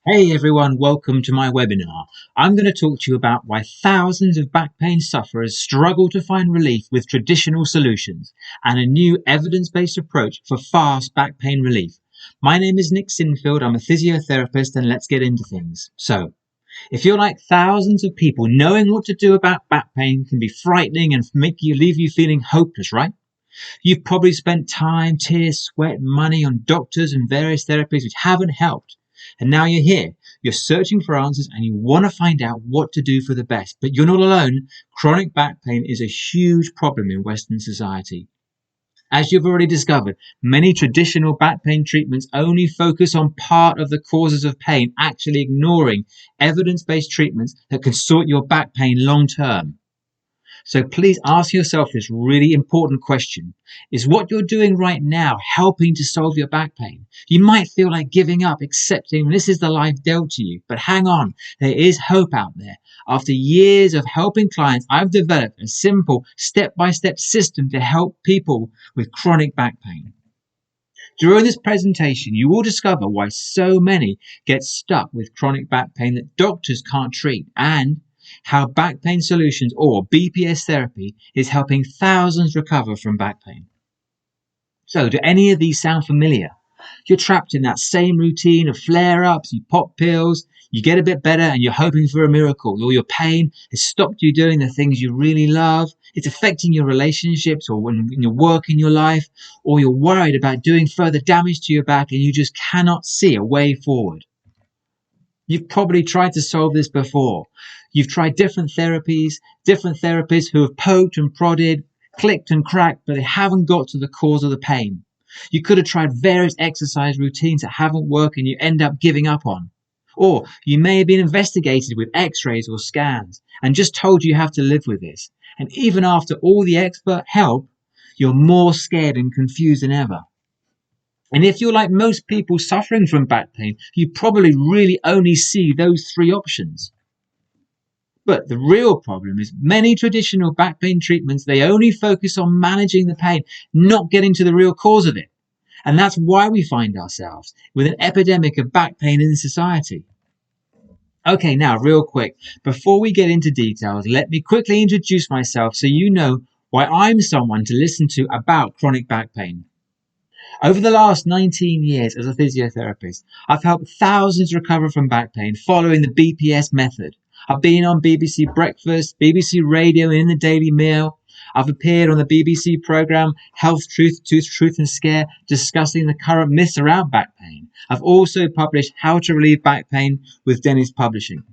Hey everyone, welcome to my webinar. I'm going to talk to you about why thousands of back pain sufferers struggle to find relief with traditional solutions and a new evidence-based approach for fast back pain relief. My name is Nick Sinfield, I'm a physiotherapist, and let's get into things. So, if you're like thousands of people, knowing what to do about back pain can be frightening and leave you feeling hopeless, right? You've probably spent time, tears, sweat, money on doctors and various therapies which haven't helped. And now you're here. You're searching for answers and you want to find out what to do for the best. But you're not alone. Chronic back pain is a huge problem in Western society. As you've already discovered, many traditional back pain treatments only focus on part of the causes of pain, actually ignoring evidence-based treatments that can sort your back pain long term. So please ask yourself this really important question. Is what you're doing right now helping to solve your back pain? You might feel like giving up, accepting this is the life dealt to you. But hang on, there is hope out there. After years of helping clients, I've developed a simple step-by-step system to help people with chronic back pain. During this presentation, you will discover why so many get stuck with chronic back pain that doctors can't treat, and how Back Pain Solutions, or BPS therapy, is helping thousands recover from back pain. So, do any of these sound familiar? You're trapped in that same routine of flare-ups, you pop pills, you get a bit better and you're hoping for a miracle, or your pain has stopped you doing the things you really love, it's affecting your relationships or in your work in your life, or you're worried about doing further damage to your back and you just cannot see a way forward. You've probably tried to solve this before. You've tried different therapists who have poked and prodded, clicked and cracked, but they haven't got to the cause of the pain. You could have tried various exercise routines that haven't worked and you end up giving up on. Or you may have been investigated with x-rays or scans and just told you have to live with this. And even after all the expert help, you're more scared and confused than ever. And if you're like most people suffering from back pain, you probably really only see those three options. But the real problem is many traditional back pain treatments, they only focus on managing the pain, not getting to the real cause of it. And that's why we find ourselves with an epidemic of back pain in society. Okay, now real quick, before we get into details, let me quickly introduce myself so you know why I'm someone to listen to about chronic back pain. Over the last 19 years as a physiotherapist, I've helped thousands recover from back pain following the BPS method. I've been on BBC Breakfast, BBC Radio, and in the Daily Mail. I've appeared on the BBC programme Health, Truth and Scare, discussing the current myths around back pain. I've also published How to Relieve Back Pain with Dennis Publishing.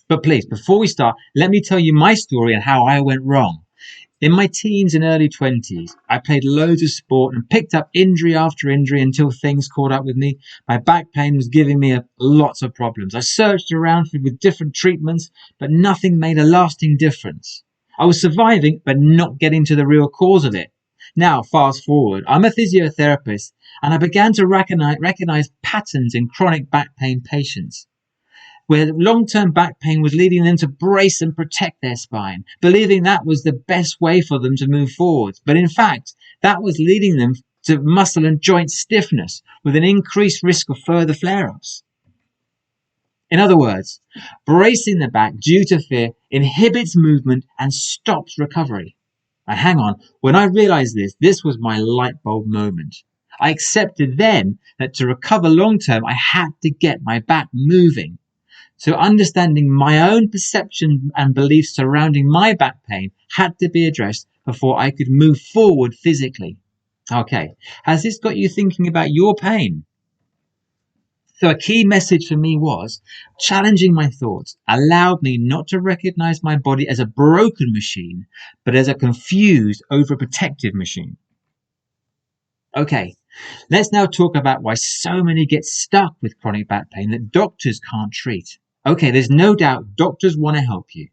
But please, before we start, let me tell you my story and how I went wrong. In my teens and early 20s, I played loads of sport and picked up injury after injury until things caught up with me. My back pain was giving me lots of problems. I searched around with different treatments, but nothing made a lasting difference. I was surviving, but not getting to the real cause of it. Now, fast forward, I'm a physiotherapist, and I began to recognize patterns in chronic back pain patients, where long-term back pain was leading them to brace and protect their spine, believing that was the best way for them to move forward. But in fact, that was leading them to muscle and joint stiffness with an increased risk of further flare-ups. In other words, bracing the back due to fear inhibits movement and stops recovery. Now hang on, when I realized this was my light bulb moment. I accepted then that to recover long-term, I had to get my back moving. So understanding my own perception and beliefs surrounding my back pain had to be addressed before I could move forward physically. Okay, has this got you thinking about your pain? So a key message for me was challenging my thoughts allowed me not to recognize my body as a broken machine, but as a confused, overprotective machine. Okay, let's now talk about why so many get stuck with chronic back pain that doctors can't treat. Okay, there's no doubt doctors want to help you.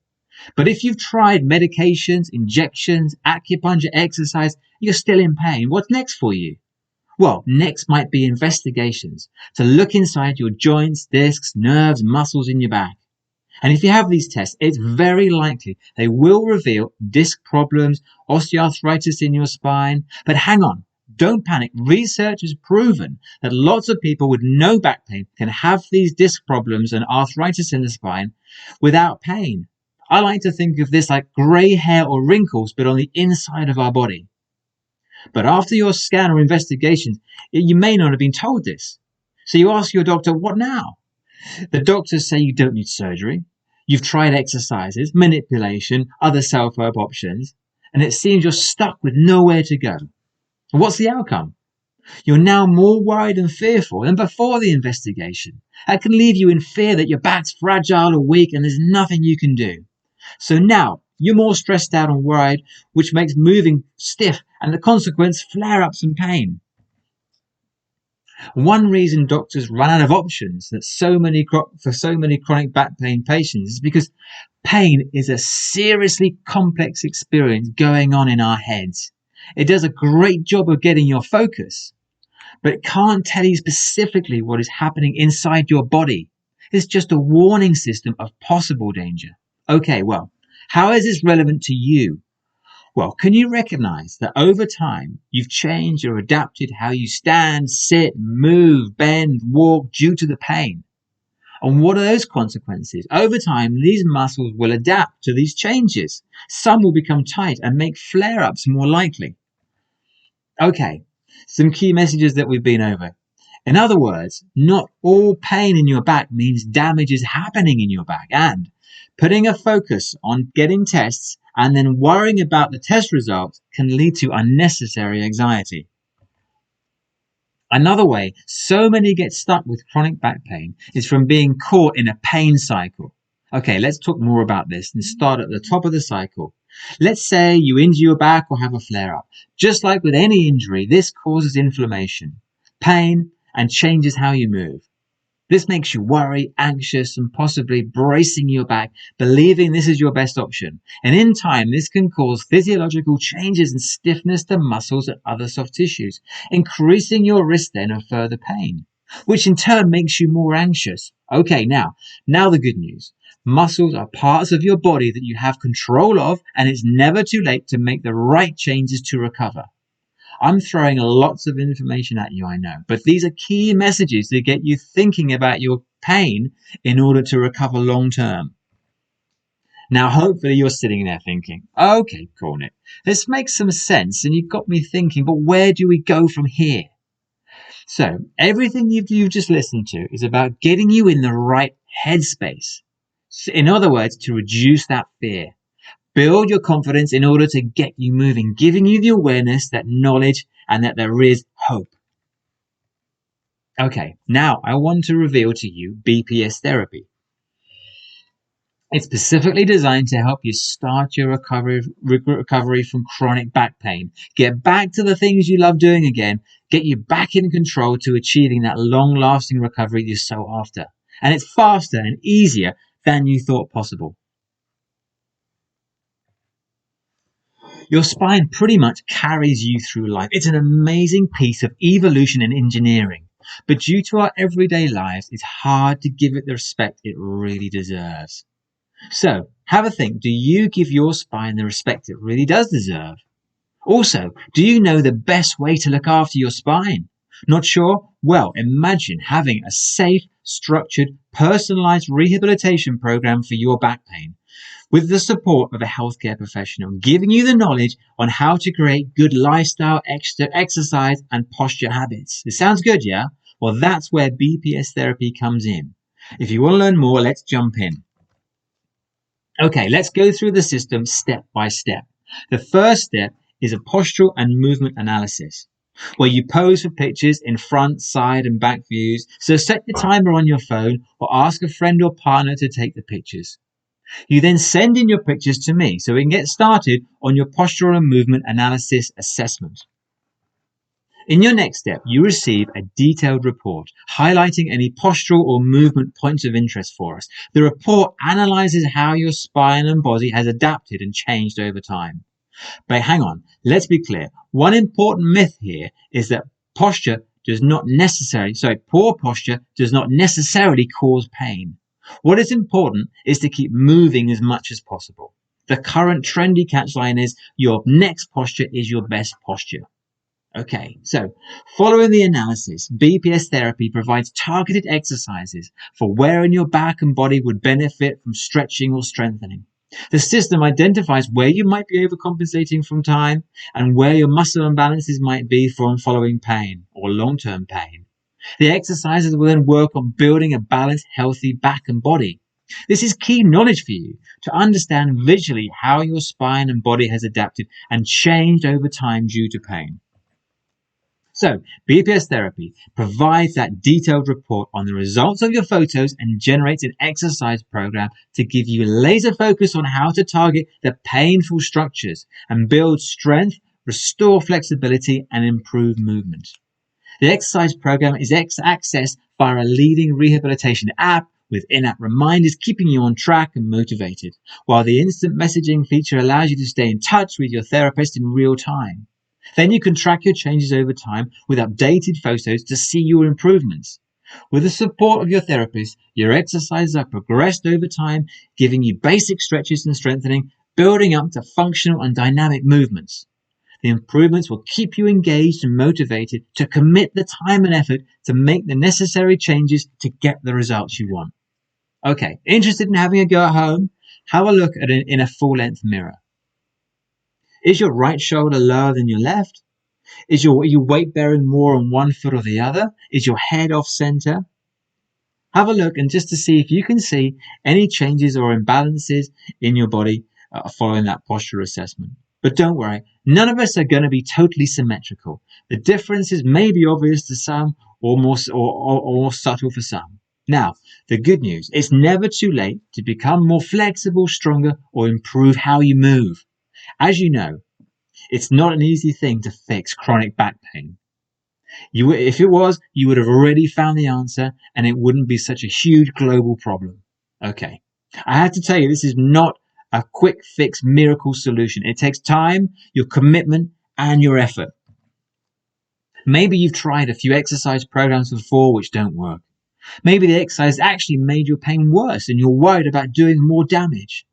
But if you've tried medications, injections, acupuncture, exercise, you're still in pain, what's next for you? Well, next might be investigations to look inside your joints, discs, nerves, muscles in your back. And if you have these tests, it's very likely they will reveal disc problems, osteoarthritis in your spine. But hang on, don't panic. Research has proven that lots of people with no back pain can have these disc problems and arthritis in the spine without pain. I like to think of this like grey hair or wrinkles, but on the inside of our body. But after your scan or investigation, you may not have been told this. So you ask your doctor, what now? The doctors say you don't need surgery. You've tried exercises, manipulation, other self-help options, and it seems you're stuck with nowhere to go. And what's the outcome? You're now more worried and fearful than before the investigation. That can leave you in fear that your back's fragile or weak and there's nothing you can do. So now you're more stressed out and worried, which makes moving stiff and the consequence flare-ups and pain. One reason doctors run out of options for so many chronic back pain patients is because pain is a seriously complex experience going on in our heads. It does a great job of getting your focus, but it can't tell you specifically what is happening inside your body. It's just a warning system of possible danger. Okay, well, how is this relevant to you? Well, can you recognize that over time you've changed or adapted how you stand, sit, move, bend, walk due to the pain? And what are those consequences? Over time, these muscles will adapt to these changes. Some will become tight and make flare-ups more likely. Okay, some key messages that we've been over. In other words, not all pain in your back means damage is happening in your back, and putting a focus on getting tests and then worrying about the test results can lead to unnecessary anxiety. Another way so many get stuck with chronic back pain is from being caught in a pain cycle. Okay, let's talk more about this and start at the top of the cycle. Let's say you injure your back or have a flare-up. Just like with any injury, this causes inflammation, pain, and changes how you move. This makes you worry, anxious, and possibly bracing your back, believing this is your best option. And in time, this can cause physiological changes in stiffness to muscles and other soft tissues, increasing your risk then of further pain, which in turn makes you more anxious. Okay, now the good news. Muscles are parts of your body that you have control of, and it's never too late to make the right changes to recover. I'm throwing lots of information at you, I know, but these are key messages to get you thinking about your pain in order to recover long term. Now, hopefully you're sitting there thinking, okay, Cornet, this makes some sense and you've got me thinking, but where do we go from here? So everything you've just listened to is about getting you in the right headspace. In other words, to reduce that fear. Build your confidence in order to get you moving, giving you the awareness, that knowledge, and that there is hope. Okay, now I want to reveal to you BPS therapy. It's specifically designed to help you start your recovery from chronic back pain, get back to the things you love doing again, get you back in control to achieving that long-lasting recovery you're so after. And it's faster and easier than you thought possible. Your spine pretty much carries you through life. It's an amazing piece of evolution and engineering. But due to our everyday lives, it's hard to give it the respect it really deserves. So, have a think. Do you give your spine the respect it really does deserve? Also, do you know the best way to look after your spine? Not sure? Well, imagine having a safe, structured, personalized rehabilitation program for your back pain, with the support of a healthcare professional, giving you the knowledge on how to create good lifestyle, exercise, and posture habits. It sounds good, yeah? Well, that's where BPS therapy comes in. If you want to learn more, let's jump in. Okay, let's go through the system step by step. The first step is a postural and movement analysis, where you pose for pictures in front, side, and back views. So set the timer on your phone or ask a friend or partner to take the pictures. You then send in your pictures to me so we can get started on your postural and movement analysis assessment. In your next step, you receive a detailed report highlighting any postural or movement points of interest for us. The report analyzes how your spine and body has adapted and changed over time. But hang on, let's be clear. One important myth here is that poor posture does not necessarily cause pain. What is important is to keep moving as much as possible. The current trendy catchline is your next posture is your best posture. Okay, so following the analysis, BPS therapy provides targeted exercises for where in your back and body would benefit from stretching or strengthening. The system identifies where you might be overcompensating from time and where your muscle imbalances might be from following pain or long-term pain. The exercises will then work on building a balanced, healthy back and body. This is key knowledge for you to understand visually how your spine and body has adapted and changed over time due to pain. So, BPS therapy provides that detailed report on the results of your photos and generates an exercise program to give you laser focus on how to target the painful structures and build strength, restore flexibility, and improve movement. The exercise program is accessed via a leading rehabilitation app with in-app reminders keeping you on track and motivated, while the instant messaging feature allows you to stay in touch with your therapist in real time. Then you can track your changes over time with updated photos to see your improvements. With the support of your therapist, your exercises are progressed over time, giving you basic stretches and strengthening, building up to functional and dynamic movements. The improvements will keep you engaged and motivated to commit the time and effort to make the necessary changes to get the results you want. Okay, interested in having a go at home? Have a look at it in a full-length mirror. Is your right shoulder lower than your left? Is your weight bearing more on one foot or the other? Is your head off center? Have a look and just to see if you can see any changes or imbalances in your body following that posture assessment. But don't worry, none of us are going to be totally symmetrical. The differences may be obvious to some or more subtle for some. Now, the good news, it's never too late to become more flexible, stronger, or improve how you move. As you know, it's not an easy thing to fix chronic back pain. If it was, you would have already found the answer and it wouldn't be such a huge global problem. Okay. I have to tell you, this is not a quick fix miracle solution. It takes time, your commitment, and your effort. Maybe you've tried a few exercise programs before which don't work. Maybe the exercise actually made your pain worse and you're worried about doing more damage.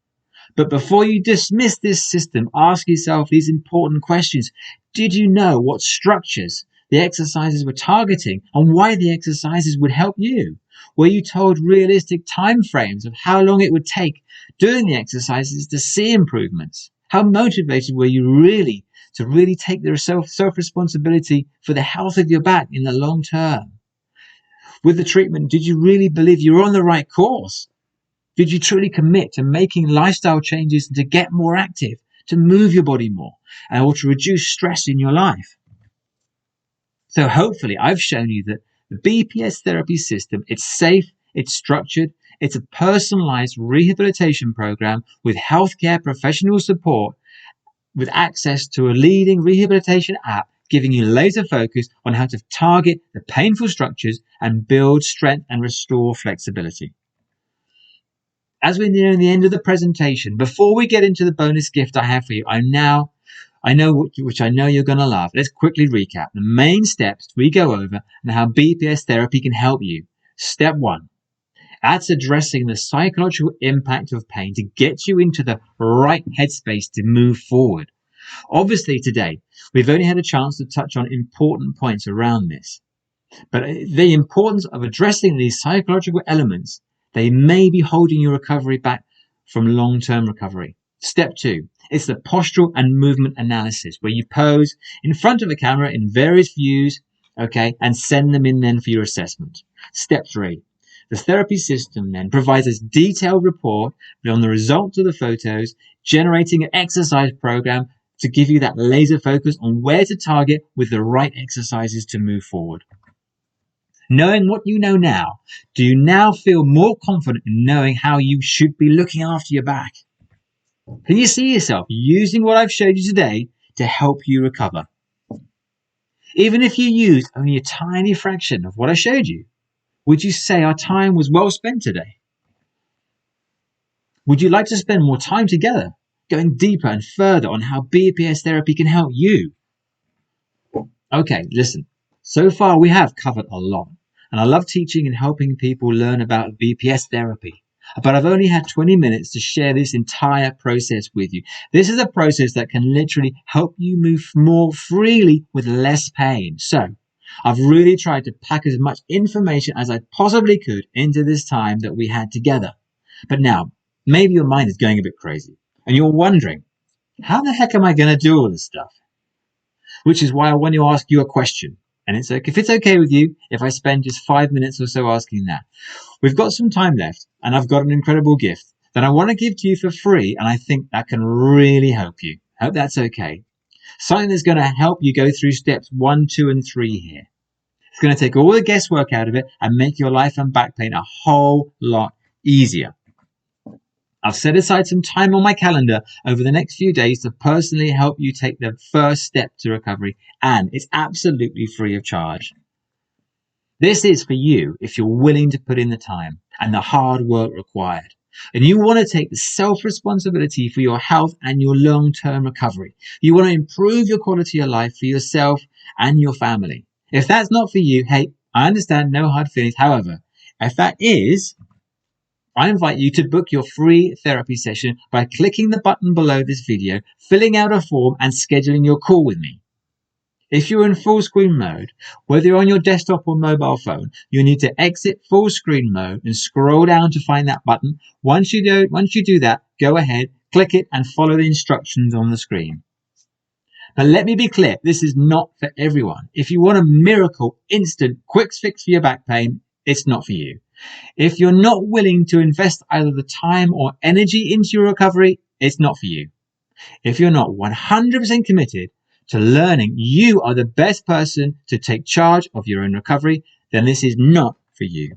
But before you dismiss this system, ask yourself these important questions. Did you know what structures the exercises were targeting and why the exercises would help you? Were you told realistic time frames of how long it would take doing the exercises to see improvements? How motivated were you really to take the self-responsibility for the health of your back in the long term? With the treatment, did you really believe you were on the right course? Did you truly commit to making lifestyle changes to get more active, to move your body more, or to reduce stress in your life? So hopefully I've shown you that the BPS therapy system, it's safe, it's structured, it's a personalized rehabilitation program with healthcare professional support with access to a leading rehabilitation app giving you laser focus on how to target the painful structures and build strength and restore flexibility. As we're nearing the end of the presentation, before we get into the bonus gift I have for you, which I know you're going to love. Let's quickly recap the main steps we go over and how BPS therapy can help you. Step 1. That's addressing the psychological impact of pain to get you into the right headspace to move forward. Obviously today, we've only had a chance to touch on important points around this. But the importance of addressing these psychological elements, they may be holding your recovery back from long-term recovery. Step 2, it's the postural and movement analysis where you pose in front of a camera in various views, okay, and send them in then for your assessment. Step 3, the therapy system then provides a detailed report on the results of the photos, generating an exercise program to give you that laser focus on where to target with the right exercises to move forward. Knowing what you know now, do you now feel more confident in knowing how you should be looking after your back? Can you see yourself using what I've showed you today to help you recover? Even if you used only a tiny fraction of what I showed you, would you say our time was well spent today? Would you like to spend more time together, going deeper and further on how BPS therapy can help you? Okay, listen. So far we have covered a lot, and I love teaching and helping people learn about BPS therapy. but I've only had 20 minutes to share this entire process with you. This is a process that can literally help you move more freely with less pain. So I've really tried to pack as much information as I possibly could into this time that we had together. But now, maybe your mind is going a bit crazy and you're wondering, how the heck am I going to do all this stuff? Which is why I want to ask you a question. And it's like, if it's okay with you, if I spend just 5 minutes or so asking that. We've got some time left and I've got an incredible gift that I want to give to you for free. And I think that can really help you. Hope that's okay. Something that's going to help you go through steps 1, 2, and 3 here. It's going to take all the guesswork out of it and make your life and back pain a whole lot easier. I've set aside some time on my calendar over the next few days to personally help you take the first step to recovery, and it's absolutely free of charge. This is for you if you're willing to put in the time and the hard work required, and you want to take the self-responsibility for your health and your long-term recovery. You want to improve your quality of life for yourself and your family. If that's not for you, hey, I understand, no hard feelings. However, if that is, I invite you to book your free therapy session by clicking the button below this video, filling out a form and scheduling your call with me. If you're in full screen mode, whether you're on your desktop or mobile phone, you need to exit full screen mode and scroll down to find that button. Once you do that, go ahead, click it and follow the instructions on the screen. Now let me be clear, this is not for everyone. If you want a miracle, instant, quick fix for your back pain, it's not for you. If you're not willing to invest either the time or energy into your recovery, it's not for you. If you're not 100% committed to learning you are the best person to take charge of your own recovery, then this is not for you.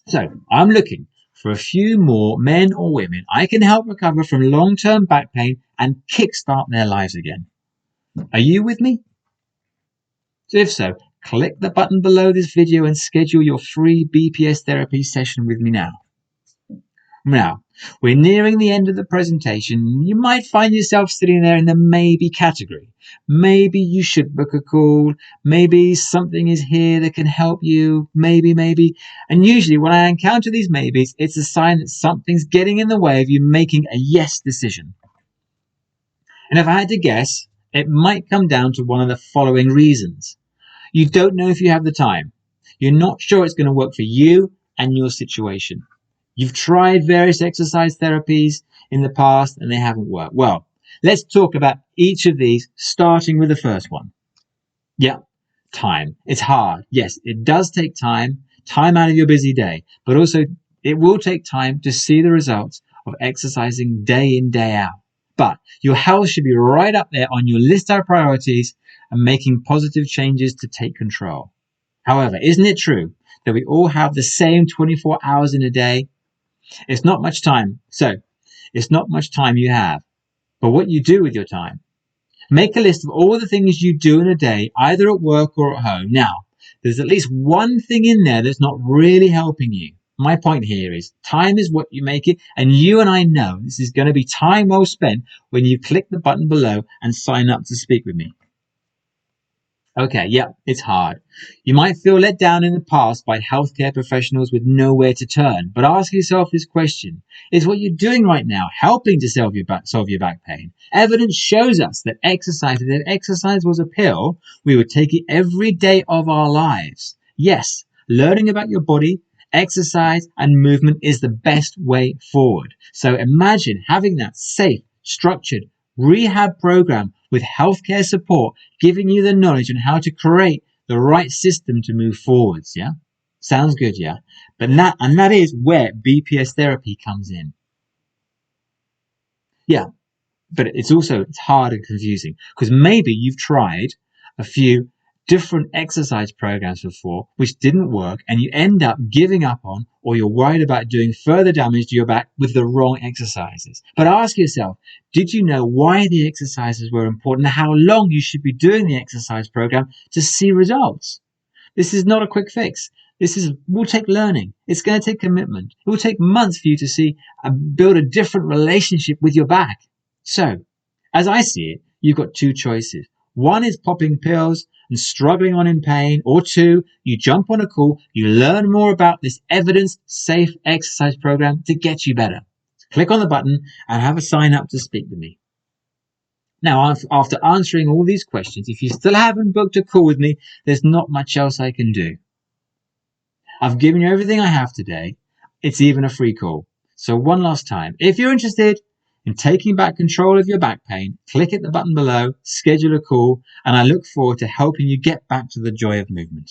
So I'm looking for a few more men or women I can help recover from long-term back pain and kickstart their lives again. Are you with me? So if so, click the button below this video and schedule your free BPS therapy session with me now. Now, we're nearing the end of the presentation. You might find yourself sitting there in the maybe category. Maybe you should book a call. Maybe something is here that can help you. Maybe. And usually when I encounter these maybes, it's a sign that something's getting in the way of you making a yes decision. And if I had to guess, it might come down to one of the following reasons. You don't know if you have the time. You're not sure it's going to work for you and your situation. You've tried various exercise therapies in the past and they haven't worked. Well, let's talk about each of these, starting with the first one. Yeah, time. It's hard. Yes, it does take time out of your busy day, but also it will take time to see the results of exercising day in, day out. But your health should be right up there on your list of priorities and making positive changes to take control. However, isn't it true that we all have the same 24 hours in a day? It's not much time. So it's not much time you have, but what you do with your time. Make a list of all the things you do in a day, either at work or at home. Now, there's at least one thing in there that's not really helping you. My point here is time is what you make it, and you and I know this is going to be time well spent when you click the button below and sign up to speak with me. Okay, yeah, it's hard. You might feel let down in the past by healthcare professionals with nowhere to turn, but ask yourself this question. Is what you're doing right now helping to solve your back pain? Evidence shows us that if exercise was a pill, we would take it every day of our lives. Yes, learning about your body, exercise and movement is the best way forward. So imagine having that safe, structured rehab program with healthcare support giving you the knowledge on how to create the right system to move forwards. Yeah, sounds good. Yeah, but that is where BPS therapy comes in. Yeah, but it's hard and confusing because maybe you've tried a few different exercise programs before which didn't work and you end up giving up on, or you're worried about doing further damage to your back with the wrong exercises. But ask yourself, did you know why the exercises were important and how long you should be doing the exercise program to see results? This is not a quick fix. Will take learning. It's going to take commitment. It will take months for you to see and build a different relationship with your back. So, as I see it, you've got two choices. One is popping pills and struggling on in pain, or 2, you jump on a call, you learn more about this evidence-safe exercise program to get you better. Click on the button and have a sign up to speak with me. Now, after answering all these questions, if you still haven't booked a call with me, there's not much else I can do. I've given you everything I have today. It's even a free call. So one last time, if you're interested in taking back control of your back pain, click at the button below, schedule a call, and I look forward to helping you get back to the joy of movement.